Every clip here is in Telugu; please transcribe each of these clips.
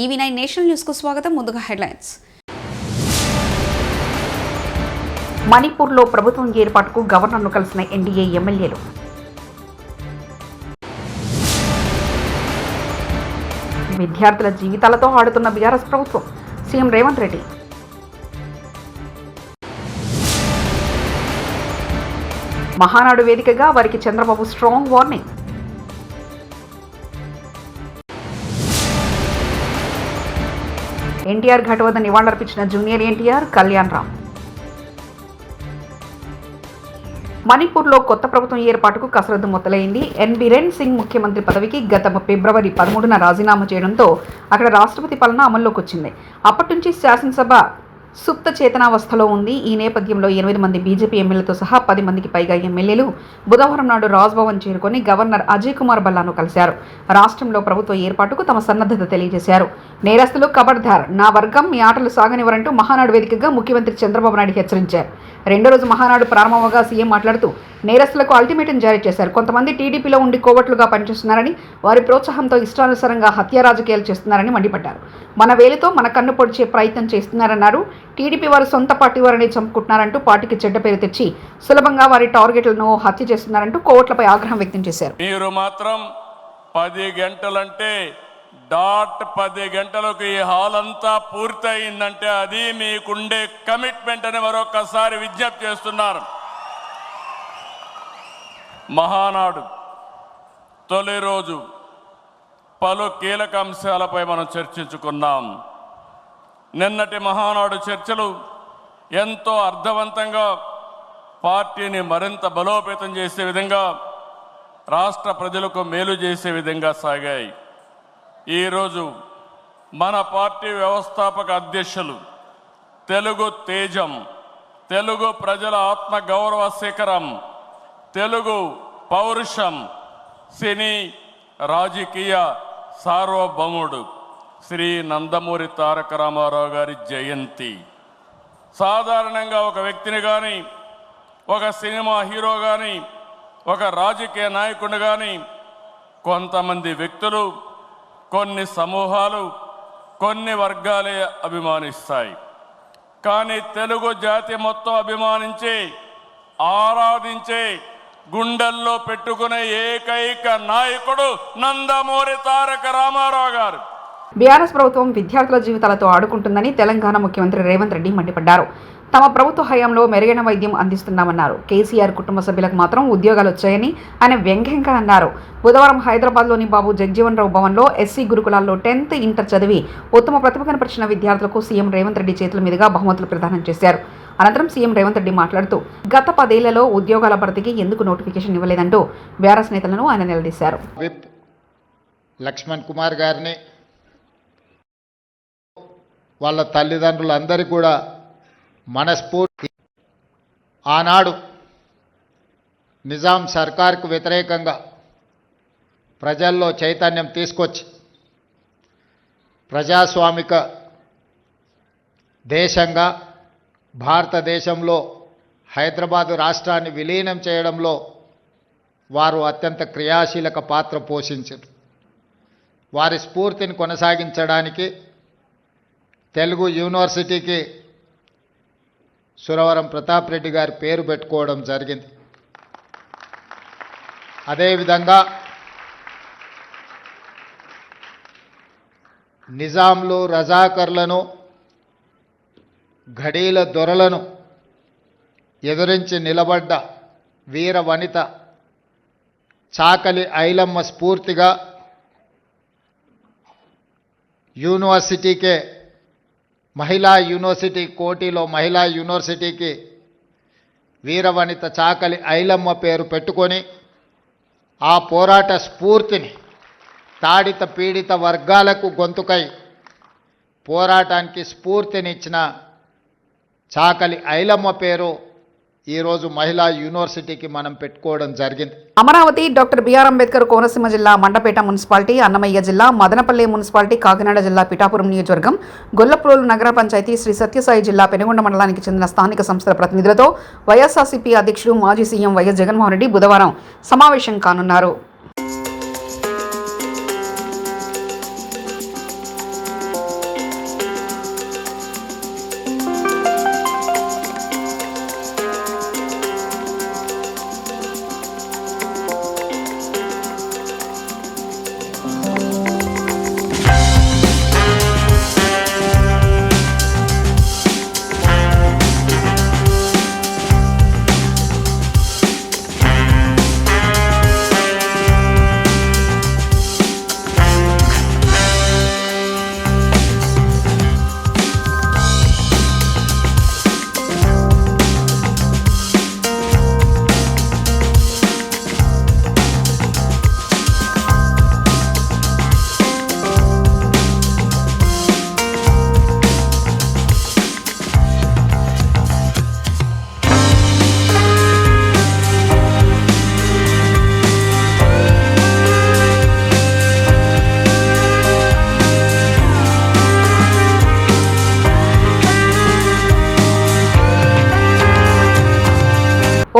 ఈవీ9 నేషనల్ న్యూస్ కు స్వాగతం. ముందుగా హెడ్లైన్స్. మణిపూర్లో ప్రభుత్వం ఏర్పాటుకు గవర్నర్ను కలిసిన ఎన్డీఏ ఎమ్మెల్యేలు. విద్యార్థుల జీవితాలతో ఆడుతున్న బీఆర్ఎస్ ప్రభుత్వం, సీఎం రేవంత్ రెడ్డి. మహానాడు వేదికగా వారికి చంద్రబాబు స్ట్రాంగ్ వార్నింగ్. ఎన్టీఆర్ ఘాట్ వద్ద నివాళులర్పించిన జూనియర్ ఎన్టీఆర్, కళ్యాణ్ రామ్. మణిపూర్లో కొత్త ప్రభుత్వం ఏర్పాటుకు కసరత్తు మొదలైంది. ఎన్ బిరెన్ సింగ్ ముఖ్యమంత్రి పదవికి గత ఫిబ్రవరి 13న రాజీనామా చేయడంతో అక్కడ రాష్ట్రపతి పాలన అమల్లోకి వచ్చింది. అప్పటి నుంచి శాసనసభ సుప్త చేతనావస్థలో ఉంది. ఈ నేపథ్యంలో 8 మంది బీజేపీ ఎమ్మెల్యేలతో సహా 10 మందికి పైగా ఎమ్మెల్యేలు బుధవారం నాడు రాజ్భవన్ చేరుకొని గవర్నర్ అజయ్ కుమార్ భల్లాను కలిశారు. రాష్ట్రంలో ప్రభుత్వ ఏర్పాటుకు తమ సన్నద్ధత తెలియజేశారు. నేరస్తులు ఖబర్దార్, నా వర్గం మీ ఆటలు సాగనివ్వరంటూ మహానాడు వేదికగా ముఖ్యమంత్రి చంద్రబాబు నాయుడు హెచ్చరించారు. రెండో రోజు మహానాడు ప్రారంభంగా సీఎం మాట్లాడుతూ నేరస్తులకు అల్టిమేటం జారీ చేశారు. కొంతమంది టీడీపీలో ఉండి కోవట్లుగా పనిచేస్తున్నారని, వారి ప్రోత్సాహంతో ఇష్టానుసారంగా హత్య రాజకీయాలు చేస్తున్నారని మండిపడ్డారు. మన వేలితో మన కన్ను పొడిచే ప్రయత్నం చేస్తున్నారన్నారు. టీడీపీ వారు సొంత పార్టీ వారిని చంపుకుంటున్నారంటూ పార్టీకి చెడ్డ పేరు తెచ్చి సులభంగా వారి టార్గెట్లను హత్య చేస్తున్నారంటూ కోవట్లపై ఆగ్రహం వ్యక్తం చేశారు. మీరు మాత్రం 10 గంటలంటే డాట్ 10 గంటలకు ఈ హాల్ అంతా పూర్తయిందంటే అది మీకుండే కమిట్మెంట్ అని మరొకసారి విజ్ఞప్తి చేస్తున్నారు. మహానాడు తొలి రోజు పలు కీలక అంశాలపై మనం చర్చించుకున్నాం. నిన్నటి మహానాడు చర్చలు ఎంతో అర్థవంతంగా పార్టీని మరింత బలోపేతం చేసే విధంగా, రాష్ట్ర ప్రజలకు మేలు చేసే విధంగా సాగాయి. ఈరోజు మన పార్టీ వ్యవస్థాపక అధ్యక్షులు, తెలుగు తేజం, తెలుగు ప్రజల ఆత్మ గౌరవ శిఖరం, తెలుగు పౌరుషం, సినీ రాజకీయ సార్వభౌముడు శ్రీ నందమూరి తారక రామారావు గారి జయంతి. సాధారణంగా ఒక వ్యక్తిని కానీ, ఒక సినిమా హీరో కానీ, ఒక రాజకీయ నాయకుడిని కానీ కొంతమంది వ్యక్తులు, కొన్ని సమూహాలు, కొన్ని వర్గాలే అభిమానిస్తాయి. కానీ తెలుగు జాతి మొత్తం అభిమానించే, ఆరాధించే, గుండెల్లో పెట్టుకునే ఏకైక నాయకుడు నందమూరి తారక రామారావు గారు. బీఆర్ఎస్ ప్రభుత్వం విద్యార్థుల జీవితాలతో ఆడుకుంటుందని తెలంగాణ ముఖ్యమంత్రి రేవంత్ రెడ్డి మండిపడ్డారు. తమ ప్రభుత్వ హయాంలో మెరుగైన వైద్యం అందిస్తున్నామన్నారు. కేసీఆర్ కుటుంబ సభ్యులకు మాత్రం ఉద్యోగాలు వచ్చాయని ఆయన వ్యంగ్యంగా అన్నారు. బుధవారం హైదరాబాద్లోని బాబు జగజీవన్ రావు భవన్లో ఎస్సీ గురుకులాల్లో 10th ఇంటర్ చదివి ఉత్తమ ప్రతిభ కనపరిచిన విద్యార్థులకు సీఎం రేవంత్ రెడ్డి చేతుల మీదుగా బహుమతులు ప్రదానం చేశారు. అనంతరం సీఎం రేవంత్ రెడ్డి మాట్లాడుతూ గత 10 ఏళ్లలో ఉద్యోగాల భర్తీకి ఎందుకు నోటిఫికేషన్ ఇవ్వలేదంటూ బీఆర్ఎస్ నేతలను ఆయన నిలదీశారు. లక్ష్మణ్ కుమార్ గారిని, వాళ్ళ తల్లిదండ్రులందరికీ కూడా మనస్ఫూర్తి ఆనాడు నిజాం సర్కార్కు వ్యతిరేకంగా ప్రజల్లో చైతన్యం తీసుకొచ్చి ప్రజాస్వామిక దేశంగా భారతదేశంలో హైదరాబాదు రాష్ట్రాన్ని విలీనం చేయడంలో వారు అత్యంత క్రియాశీలక పాత్ర పోషించారు. వారి స్ఫూర్తిని కొనసాగించడానికి తెలుగు యూనివర్సిటీకి సురవరం ప్రతాప్ రెడ్డి గారి పేరు పెట్టుకోవడం జరిగింది. అదేవిధంగా నిజాంలు, రజాకర్లను, ఘడీల దొరలను ఎదురించి నిలబడ్డ వీర వనిత చాకలి ఐలమ్మ స్ఫూర్తిగా యూనివర్సిటీకే, మహిళా యూనివర్సిటీ, కోటిలో మహిళా యూనివర్సిటీకి వీరవనిత చాకలి ఐలమ్మ పేరు పెట్టుకొని ఆ పోరాట స్ఫూర్తిని తాడిత పీడిత వర్గాలకు గొంతుకై పోరాటానికి స్ఫూర్తినిచ్చిన చాకలి ఐలమ్మ పేరు ఈరోజు మహిళా యూనివర్సిటీకి మనం పెట్టుకోవడం జరిగింది. అమరావతి డాక్టర్ బిఆర్ అంబేద్కర్ కోనసీమ జిల్లా మండపేట మున్సిపాలిటీ, అన్నమయ్య జిల్లా మదనపల్లి మున్సిపాలిటీ, కాకినాడ జిల్లా పిఠాపురం నియోజకవర్గం, గొల్లప్రోలు నగర పంచాయతీ, శ్రీ సత్యసాయి జిల్లా పెనుగొండ మండలానికి చెందిన స్థానిక సంస్థల ప్రతినిధులతో వైఎస్ఆర్సీపీ అధ్యక్షుడు మాజీ సీఎం వైఎస్ జగన్మోహన్ రెడ్డి బుధవారం సమావేశం కానున్నారు.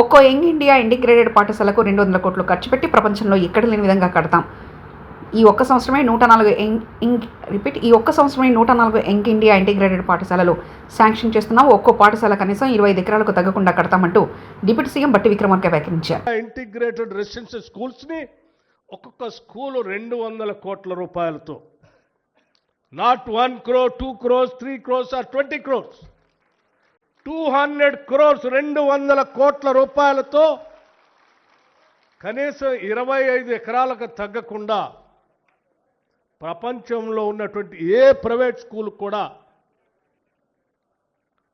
ఒక్కో యంగ్ ఇండియా ఇంటిగ్రేటెడ్ పాఠశాలకు 200 కోట్లు ఖర్చు పెట్టి ప్రపంచంలో ఎక్కడ లేని విధంగా కడతాం. ఈ ఒక్క సంవత్సరమే 104 యంగ్ ఇండియా ఇంటిగ్రేటెడ్ పాఠశాలలు శాంక్షన్ చేస్తున్నాం. ఒక్కో పాఠశాల కనీసం 25 ఎకరాలకు తగ్గకుండా కడతామంటూ డిప్యూటీ సీఎం బట్టి విక్రమార్క వ్యాఖ్యానించారు. ఇంటిగ్రేటెడ్ రెసిడెన్షియల్ స్కూల్స్ని ఒక్కొక్క స్కూలు 200 కోట్ల రూపాయలతో, not 1 crore, 2 crores, 3 crores or 20 crores, 200 crores, 200 కోట్ల రూపాయలతో కనీసం 25 ఎకరాలకు తగ్గకుండా ప్రపంచంలో ఉన్నటువంటి ఏ ప్రైవేట్ స్కూల్ కూడా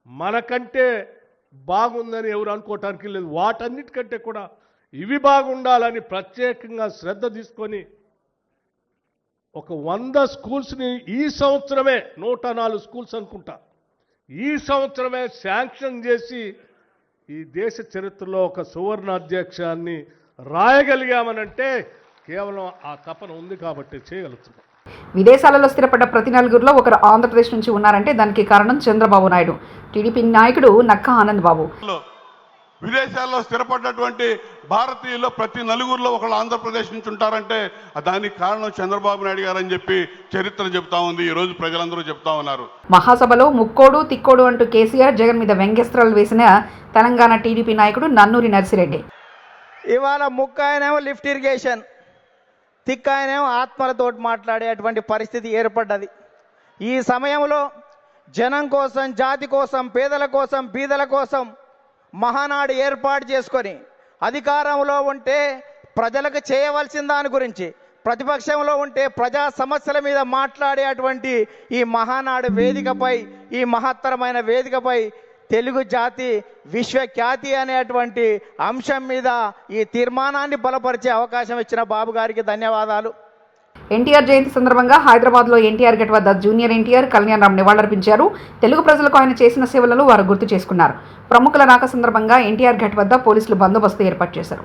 మనకంటే బాగుందని ఎవరు అనుకోవటానికి లేదు. వాటన్నిటికంటే కూడా ఇవి బాగుండాలని ప్రత్యేకంగా శ్రద్ధ తీసుకొని ఒక 100 స్కూల్స్ని ఈ సంవత్సరమే 104 స్కూల్స్ అనుకుంటా ఈ సంవత్సరమే శాంక్షన్ చేసి ఈ దేశ చరిత్రలో ఒక సువర్ణ అధ్యక్షాన్ని రాయగలిగామనంటే కేవలం ఆ తపన ఉంది కాబట్టి చేయగలుగుతున్నాం. విదేశాలలో స్థిరపడ్డ ప్రతి నలుగురిలో ఒకరు ఆంధ్రప్రదేశ్ నుంచి ఉన్నారంటే దానికి కారణం చంద్రబాబు నాయుడు. టీడీపీ నాయకుడు నక్కా ఆనంద్ బాబు. విదేశాల్లో స్థిరపడ్డటువంటి భారతీయుల్లో ప్రతి నలుగురిలో ఒకళ్ళు ఆంధ్రప్రదేశ్ నుంచి ఉంటారంటే దానికి కారణం చంద్రబాబు నాయుడు గారు అని చెప్పి చరిత్ర చెప్తా ఉంది. ఈ రోజు ప్రజలందరూ చెప్తా ఉన్నారు. మహాసభలో ముక్కోడు తిక్కోడు అంటూ కేసీఆర్ జగన్ మీద వ్యంగ్యాస్త్రాలు వేసిన తెలంగాణ టీడీపీ నాయకుడు నన్నూరి నర్సిరెడ్డి. ఇవాళ ముక్కాయనేమో లిఫ్ట్ ఇరిగేషన్, తిక్కాయనేమో ఆత్మలతోటి మాట్లాడేటువంటి పరిస్థితి ఏర్పడ్డది. ఈ సమయంలో జనం కోసం, జాతి కోసం, పేదల కోసం, బీదల కోసం మహానాడు ఏర్పాటు చేసుకొని అధికారంలో ఉంటే ప్రజలకు చేయవలసిన దాని గురించి, ప్రతిపక్షంలో ఉంటే ప్రజా సమస్యల మీద మాట్లాడేటువంటి ఈ మహానాడు వేదికపై, ఈ మహత్తరమైన వేదికపై తెలుగు జాతి విశ్వఖ్యాతి అనేటువంటి అంశం మీద ఈ తీర్మానాన్ని బలపరిచే అవకాశం ఇచ్చిన బాబు గారికి ధన్యవాదాలు. ఎన్టీఆర్ జయంతి సందర్భంగా హైదరాబాద్లో ఎన్టీఆర్ గేట్ వద్ద జూనియర్ ఎన్టీఆర్ కళ్యాణ్ రామ్ నివాళులర్పించారు. తెలుగు ప్రజలకు ఆయన చేసిన సేవలను వారు గుర్తు చేసుకున్నారు. ప్రముఖుల రాక సందర్భంగా ఎన్టీఆర్ గేట్ వద్ద పోలీసులు బందోబస్తు ఏర్పాటు చేశారు.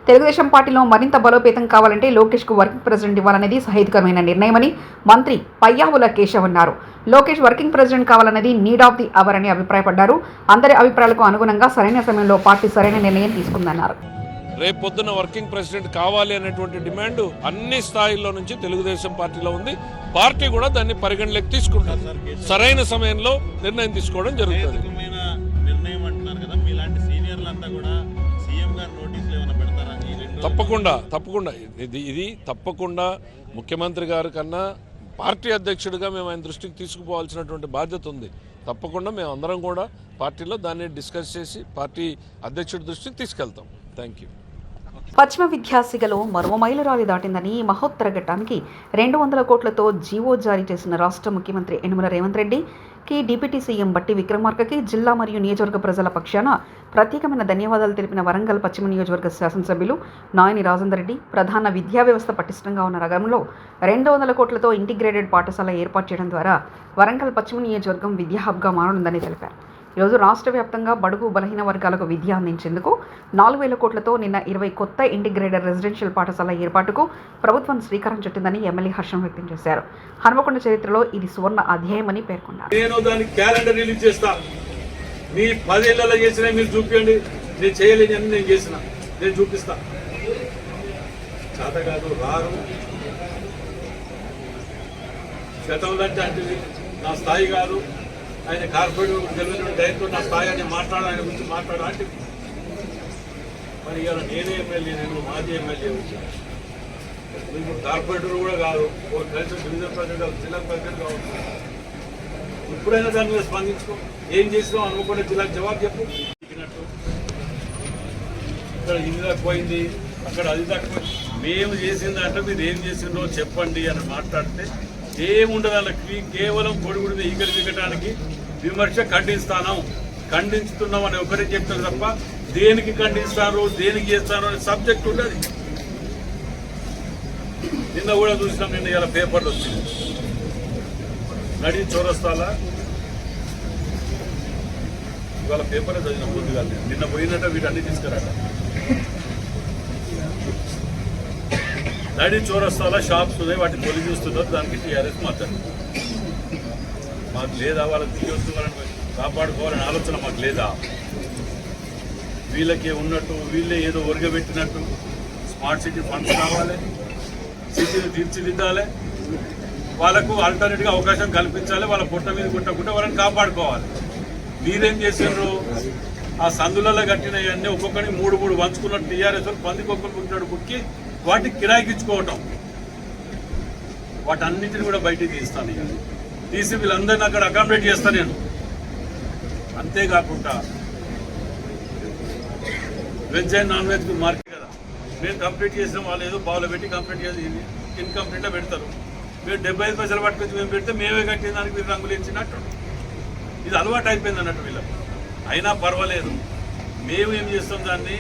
తెలుగుదేశం పార్టీలో మరింత బలోపేతం కావాలంటే లోకేష్కు వర్కింగ్ ప్రెసిడెంట్ ఇవ్వాలనేది సహేతుకమైన నిర్ణయమని మంత్రి పయ్యావుల కేశవ్ అన్నారు. లోకేష్ వర్కింగ్ ప్రెసిడెంట్ కావాలనేది నీడ్ ఆఫ్ ది అవర్ అని అభిప్రాయపడ్డారు. అందరి అభిప్రాయాలకు అనుగుణంగా సరైన సమయంలో పార్టీ సరైన నిర్ణయం తీసుకుందన్నారు. రేపు పొద్దున్న వర్కింగ్ ప్రెసిడెంట్ కావాలి అనేటువంటి డిమాండ్ అన్ని స్థాయిల్లో నుంచి తెలుగుదేశం పార్టీలో ఉంది. పార్టీ కూడా దాన్ని పరిగణలోకి తీసుకుంటుంది. సరైన సమయంలో నిర్ణయం తీసుకోవడం జరుగుతుంది. తప్పకుండా ఇది తప్పకుండా ముఖ్యమంత్రి గారి కన్నా పార్టీ అధ్యక్షుడిగా మేము ఆయన దృష్టికి తీసుకుపోవాల్సినటువంటి బాధ్యత ఉంది. తప్పకుండా మేము అందరం కూడా పార్టీలో దాన్ని డిస్కస్ చేసి పార్టీ అధ్యక్షుడి దృష్టికి తీసుకెళ్తాం. Thank you. పశ్చిమ విద్యాసిగలో మరో మైలురాయి దాటిందని ఈ మహోత్తర ఘట్టానికి 200 కోట్లతో జీవో జారీ చేసిన రాష్ట్ర ముఖ్యమంత్రి యనమల రేవంత్ రెడ్డికి డిప్యూటీ సీఎం బట్టి విక్రమార్కకి జిల్లా మరియు నియోజకవర్గ ప్రజల పక్షాన ప్రత్యేకమైన ధన్యవాదాలు తెలిపిన వరంగల్ పశ్చిమ నియోజకవర్గ శాసనసభ్యులు నాయని రాజేందర్ రెడ్డి. ప్రధాన విద్యా వ్యవస్థ పటిష్టంగా ఉన్న రంగంలో 200 కోట్లతో ఇంటిగ్రేటెడ్ పాఠశాల ఏర్పాటు చేయడం ద్వారా వరంగల్ పశ్చిమ నియోజకవర్గం విద్యా హబ్గా మారనుందని తెలిపారు. ఈరోజు రాష్ట్ర వ్యాప్తంగా బడుగు బలహీన వర్గాలకు విద్య అందించేందుకు 4,000 కోట్లతో నిన్న 20 కొత్త ఇంటిగ్రేటెడ్ రెసిడెన్షియల్ పాఠశాల ఏర్పాటుకు ప్రభుత్వం శ్రీకారం చుట్టిందని ఎమ్మెల్యే హర్షం వ్యక్తం చేశారు. హన్మకొండ చరిత్రలో ఇది సువర్ణ అధ్యాయమని పేర్కొన్నారు. నేను దానికి క్యాలెండర్ రిలీజ్ చేస్తా. మీ 10 ఏళ్లలో చేసినా మీరు చూపించండి. నేను చేయలేని నేను చేసిన నేను చూపిస్తా. చేత కాదు రారు. గతంలో అంటే నా స్థాయి కాదు. ఆయన కార్పొరేట్ తెలియని డైరెక్టర్ నా స్థాయి అని మాట్లాడాలి, ఆయన గురించి మాట్లాడాలి. మరి ఇవాళ నేనే ఎమ్మెల్యే, నేను మాజీ ఎమ్మెల్యే వచ్చాను. మీకు కార్పొరేటర్ కూడా కాదు, ఒక కనీసం డివిజన్ ప్రెసిడెంట్, జిల్లా ప్రెసిడెంట్ కావచ్చు. ఇప్పుడైనా దాని మీద స్పందించుకో. ఏం చేసినావు అనుకోకుండా జిల్లాకు జవాబు చెప్పు. ఇక్కడ ఇది దాకా పోయింది, అక్కడ అది దాకా మేము చేసింది అంటే మీరు ఏం చేసిందో చెప్పండి అని మాట్లాడితే ఏముండదు. వాళ్ళకి కేవలం కొడుకుడిని ఈగలు దిగటానికి విమర్శ ఖండిస్తున్నాం అని ఒకరే చెప్తారు తప్ప దేనికి ఖండిస్తారు, దేనికి చేస్తారు అనే సబ్జెక్ట్ ఉండదు. నిన్న కూడా చూసినాం, నిన్న ఇలా పేపర్లు వచ్చింది. నడి చౌరస్తాలా ఇవాళ పేపర్లో చదివిన ముందుగా నిన్న పోయినట్ట వీటన్నీ తీసుకురాట. నడి చౌరస్తాలా షాప్స్ ఉన్నాయి, వాటిని తొలి చూస్తున్నారు. దానికి టీఆర్ఎస్ మాట్లాడు. మాకు లేదా వాళ్ళకి తీయొచ్చు, వాళ్ళని కాపాడుకోవాలని ఆలోచన మాకు లేదా? వీళ్ళకే ఉన్నట్టు వీళ్ళే ఏదో ఒరగబెట్టినట్టు స్మార్ట్ సిటీ ఫండ్స్ కావాలి, సిటీని తీర్చిదిద్దాలి, వాళ్ళకు ఆల్టర్నేట్గా అవకాశం కల్పించాలి, వాళ్ళ పుట్ట మీద కుట్టకుండా వాళ్ళని కాపాడుకోవాలి. మీరేం చేశారు? ఆ సందులలో కట్టినవన్నీ ఒక్కొక్కడిని 3 వంచుకున్నట్టు టీఆర్ఎస్ పందికొక్కరు పుట్టినట్టు కుక్కి వాటికి కిరాయికిచ్చుకోవటం. వాటన్నిటిని కూడా బయటికి తీస్తాను. ఇక తీసి వీళ్ళందరినీ అక్కడ అకామిడేట్ చేస్తాను నేను. అంతేకాకుండా వెజ్ అండ్ నాన్ వెజ్కి మార్కెట్ కదా, మేము కంప్లీట్ చేసిన వాళ్ళు ఏదో బావులో పెట్టి కంప్లీట్ చేసి ఇన్కంప్లీట్గా పెడతారు. మీరు 75 పైసలు పట్టుకొచ్చి మేము పెడితే మేమే కట్టిన దానికి మీరు రంగులు ఇచ్చినట్టు ఇది అలవాటు అయిపోయింది అన్నట్టు వీళ్ళకి. అయినా పర్వాలేదు, మేము ఏం చేస్తాం దాన్ని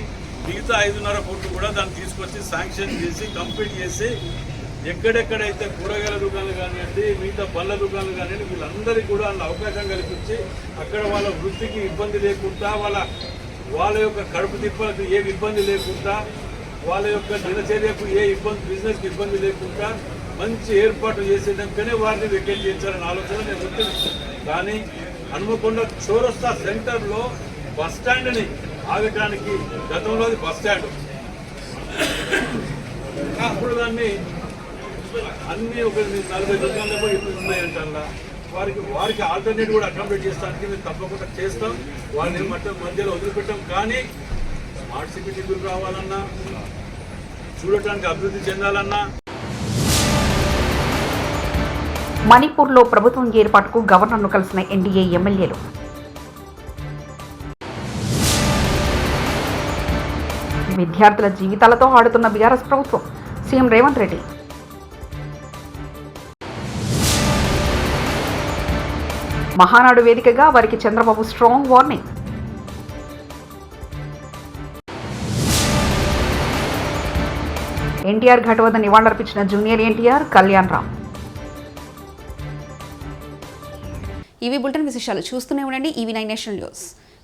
మిగతా 5.5 కోట్లు కూడా దాన్ని తీసుకొచ్చి శాంక్షన్ చేసి కంప్లీట్ చేసి ఎక్కడెక్కడైతే కూరగాయల దుకాణాలు కానివ్వండి, మిగతా పళ్ళ దుకాణాలు కానివ్వండి, వీళ్ళందరికీ కూడా అందులో అవకాశం కల్పించి అక్కడ వాళ్ళ వృత్తికి ఇబ్బంది లేకుండా, వాళ్ళ యొక్క కడుపు తిప్పలకు ఏ ఇబ్బంది లేకుండా, వాళ్ళ యొక్క దినచర్యకు ఏ ఇబ్బంది, బిజినెస్కి ఇబ్బంది లేకుండా మంచి ఏర్పాటు చేసేదానికనే వారిని వెకేట్ చేయించాలనే ఆలోచన నేను గుర్తించాను. కానీ హన్మకొండ చౌరస్తా సెంటర్లో బస్ స్టాండ్ని ఆగటానికి, గతంలో అది బస్ స్టాండ్, అప్పుడు దాన్ని అన్నీ ఒక 40 దుకాణాలు ఉన్నాయంటారా. వారికి ఆల్టర్నేట్ కూడా అకామిడేట్ చేస్తానికి మేము తప్పకుండా చేస్తాం. వారిని మధ్యలో వదిలిపెట్టాం. కానీ స్మార్ట్ సిటీ నిధులు రావాలన్నా, చూడటానికి అభివృద్ధి చెందాలన్నా. మణిపూర్లో ప్రభుత్వం ఏర్పాటుకు గవర్నర్ను కలిసిన ఎన్డీఏ ఎమ్మెల్యేలు. విద్యార్థుల జీవితాలతో ఆడుతున్న బీఆర్ఎస్ ప్రభుత్వం, సీఎం రేవంత్ రెడ్డి. మహానాడు వేదికగా వారికి చంద్రబాబు స్ట్రాంగ్ వార్నింగ్. ఎన్టీఆర్ ఘాట్ వద్ద నివాళులర్పించిన జూనియర్ ఎన్టీఆర్, కళ్యాణ్ రామ్. ఇవి బులెటిన్ విశేషాలు. చూస్తూనే ఉండండి EV9 నేషనల్ న్యూస్.